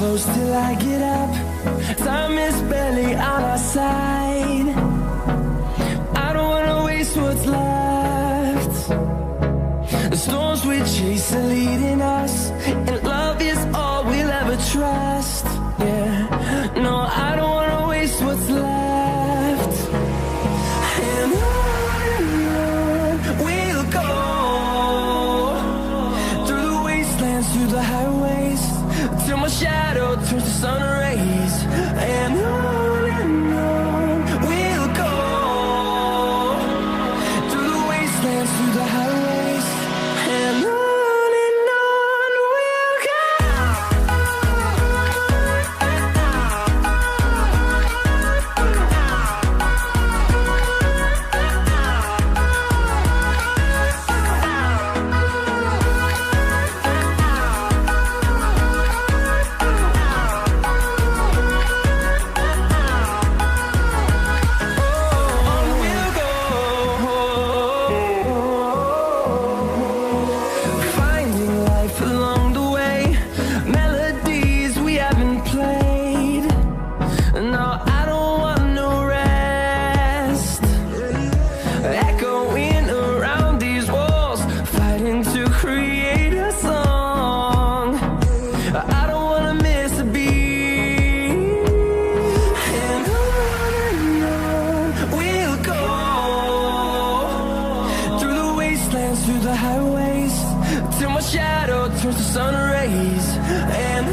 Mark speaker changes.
Speaker 1: close till I get up. Time is barely on our side. I don't wanna waste what's left. The storms we chase are leading us, and love is all we'll ever trust. Yeah, no, I don't wanna waste what's left. And on we'll go, through the wastelands, through the highways, till my shadow turns to sun rays. And on we'll go, through the wastelands, through the highways, and on we'll go. Through the highways, till my shadow turns to sun rays. And